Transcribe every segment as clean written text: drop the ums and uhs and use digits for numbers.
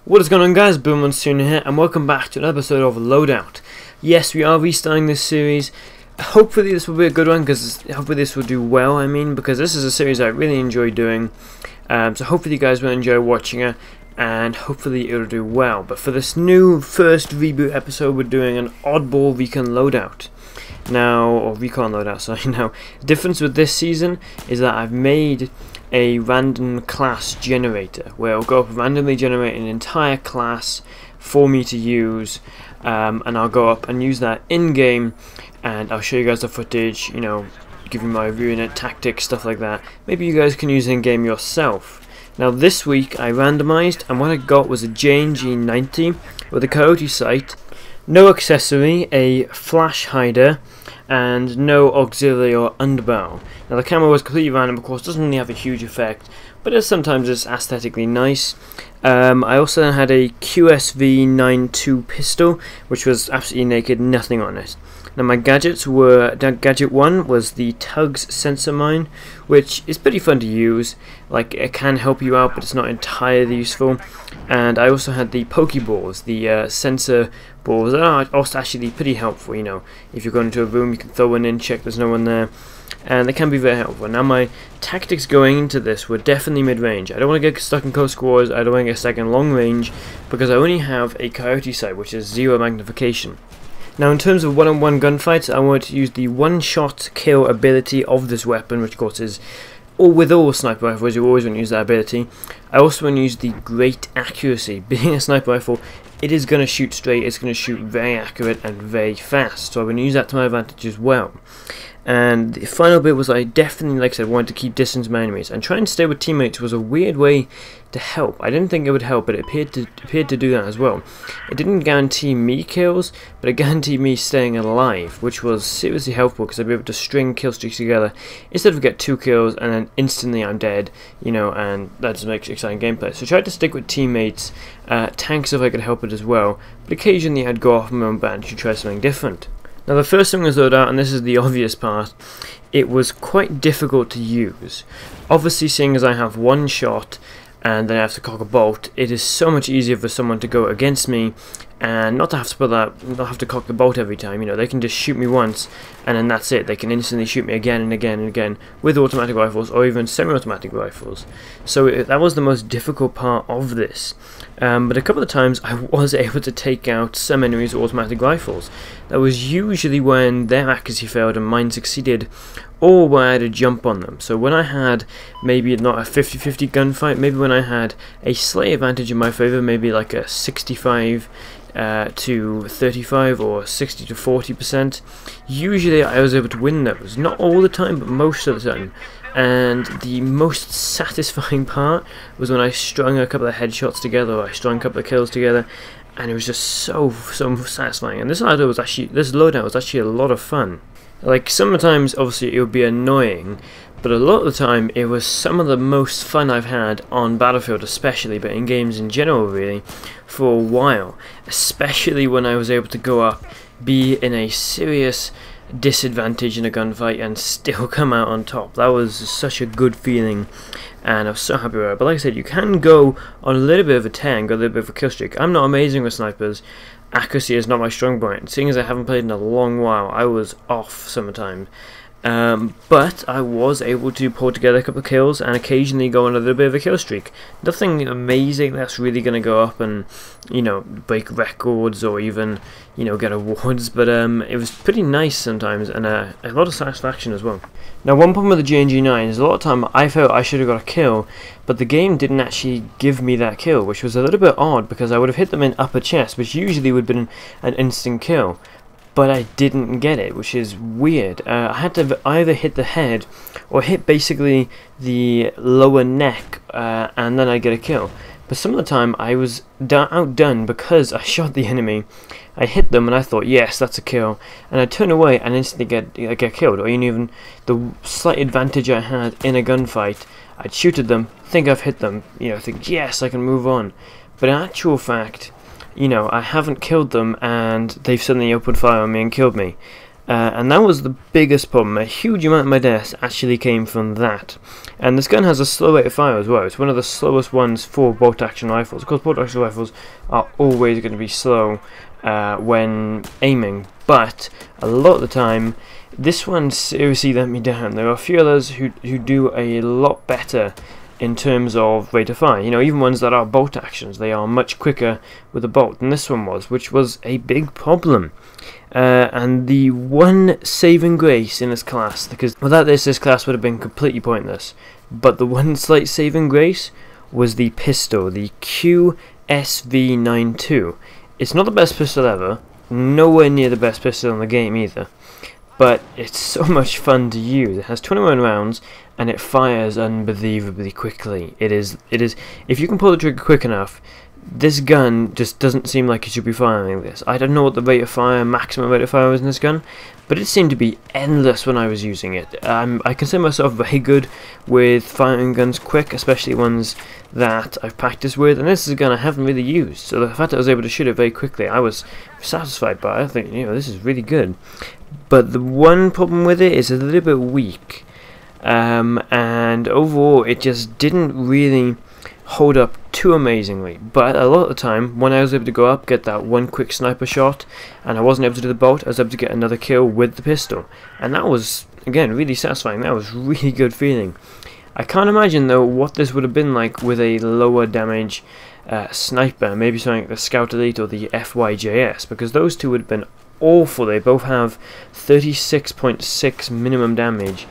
What is going on, guys? Boom Monsoon here, and welcome back to an episode of Loadout. Yes, we are restarting this series. Hopefully this will be a good one, because hopefully this will do well, because this is a series I really enjoy doing. So hopefully you guys will enjoy watching it, and hopefully it'll do well. But for this new first reboot episode, we're doing an Oddball Recon Loadout. Now, or Recon Loadout, sorry. Now, the difference with this season is that I've made a random class generator where it'll go up and randomly generate an entire class for me to use, and I'll go up and use that in game, and I'll show you guys the footage, give you my review in it, tactics, stuff like that. Maybe you guys can use it in game yourself. Now this week I randomized, and what I got was a JNG90 with a coyote sight, no accessory, a flash hider, and no auxiliary or underbarrel. Now the camera was completely random, of course, doesn't really have a huge effect, but sometimes it's aesthetically nice. I also then had a QSV92 pistol, which was absolutely naked, nothing on it. Now my gadgets were, gadget 1 was the Tugs sensor mine, which is pretty fun to use. Like, it can help you out, but it's not entirely useful. And I also had the Pokeballs, the sensor balls that are also actually pretty helpful. If you're going into a room, you can throw one in, check there's no one there, and they can be very helpful. Now my tactics going into this were definitely mid-range. I don't want to get stuck in close quarters, I don't want to get stuck in long range, because I only have a coyote sight, which is 0 magnification. Now in terms of one-on-one gunfights, I want to use the one-shot kill ability of this weapon, which of course is with all sniper rifles, you always want to use that ability. I also want to use the great accuracy. Being a sniper rifle, it is going to shoot straight, it's going to shoot very accurate and very fast, so I'm going to use that to my advantage as well. And the final bit was I definitely, like I said, wanted to keep distance from my enemies, and trying to stay with teammates was a weird way to help. I didn't think it would help, but it appeared to do that as well. It didn't guarantee me kills, but it guaranteed me staying alive, which was seriously helpful because I'd be able to string kill streaks together instead of get 2 kills and then instantly I'm dead, and that just makes exciting gameplay. So I tried to stick with teammates, tanks if I could help it as well, but occasionally I'd go off my own bat to try something different. Now the first thing was Loadout, and this is the obvious part, it was quite difficult to use. Obviously, seeing as I have one shot and then I have to cock a bolt, it is so much easier for someone to go against me and not to have to cock the bolt every time. They can just shoot me once and then that's it. They can instantly shoot me again and again and again with automatic rifles or even semi-automatic rifles. So that was the most difficult part of this. But a couple of times I was able to take out some enemies with automatic rifles. That was usually when their accuracy failed and mine succeeded, or when I had to jump on them. So when I had maybe not a 50-50 gunfight, maybe when I had a slight advantage in my favor, maybe like a 65 to 35 or 60 to 40%, usually I was able to win those. Not all the time, but most of the time. And the most satisfying part was when I strung a couple of headshots together, or I strung a couple of kills together, and it was just so satisfying. And this loadout was actually a lot of fun. Like, sometimes obviously it would be annoying, but a lot of the time it was some of the most fun I've had on Battlefield especially, but in games in general really, for a while. Especially when I was able to go up, be in a serious disadvantage in a gunfight and still come out on top. That was such a good feeling, and I was so happy with it. But like I said, you can go on a little bit of a tear and go a little bit of a kill streak. I'm not amazing with snipers. Accuracy is not my strong point. Seeing as I haven't played in a long while, I was off sometimes. But I was able to pull together a couple of kills and occasionally go on a little bit of a kill streak. Nothing amazing that's really going to go up and, break records or even, get awards, but it was pretty nice sometimes, and a lot of satisfaction as well. Now one problem with the JNG9 is a lot of time I felt I should have got a kill, but the game didn't actually give me that kill, which was a little bit odd because I would have hit them in upper chest, which usually would have been an instant kill. But I didn't get it, which is weird. I had to either hit the head or hit basically the lower neck, and then I get a kill. But some of the time I was outdone because I shot the enemy, I hit them and I thought, yes, that's a kill, and I turn away and instantly get killed. Or even the slight advantage I had in a gunfight, I'd shoot at them, think I've hit them, think, yes, I can move on. But in actual fact, I haven't killed them and they've suddenly opened fire on me and killed me. And that was the biggest problem. A huge amount of my deaths actually came from that. And this gun has a slow rate of fire as well. It's one of the slowest ones for bolt action rifles. Of course, bolt action rifles are always going to be slow when aiming, but a lot of the time this one seriously let me down. There are a few others who do a lot better in terms of rate of fire. You know, even ones that are bolt actions, they are much quicker with a bolt than this one was, which was a big problem. And the one saving grace in this class, because without this class would have been completely pointless, but the one slight saving grace was the pistol, the QSV92. It's not the best pistol ever, nowhere near the best pistol in the game either, but it's so much fun to use. It has 21 rounds and it fires unbelievably quickly. It is if you can pull the trigger quick enough, this gun just doesn't seem like it should be firing this. I don't know what the rate of fire, maximum rate of fire was in this gun, but it seemed to be endless when I was using it. I consider myself very good with firing guns quick, especially ones that I've practiced with, and this is a gun I haven't really used, so the fact that I was able to shoot it very quickly, I was satisfied by it. I think, you know, this is really good. But the one problem with it is a little bit weak, and overall it just didn't really hold up too amazingly. But a lot of the time when I was able to go up, get that one quick sniper shot, and I wasn't able to do the bolt, I was able to get another kill with the pistol, and that was again really satisfying. That was really good feeling. I can't imagine though what this would have been like with a lower damage sniper, maybe something like the Scout Elite or the FYJS, because those two would have been awful. They both have 36.6 minimum damage,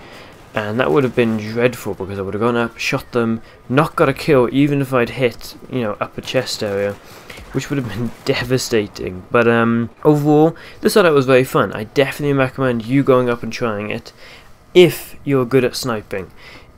and that would have been dreadful because I would have gone up, shot them, not got a kill, even if I'd hit, you know, upper chest area, which would have been devastating. But overall, this Loadout was very fun. I definitely recommend you going up and trying it if you're good at sniping.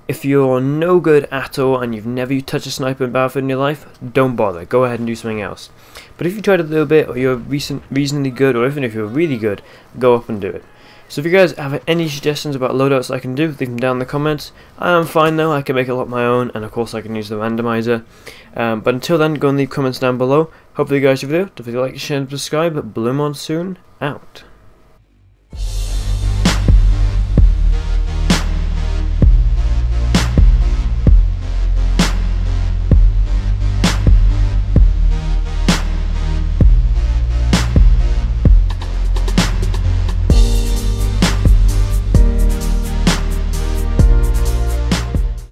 If you're no good at all and you've never touched a sniper in Battlefield in your life, don't bother. Go ahead and do something else. But if you tried it a little bit, or you're reasonably good, or even if you're really good, go up and do it. So if you guys have any suggestions about loadouts I can do, leave them down in the comments. I am fine though, I can make a lot of my own, and of course I can use the randomizer. But until then, go and leave comments down below. Hopefully you guys enjoyed the video. Don't forget to like, share, and subscribe. Blue Monsoon out.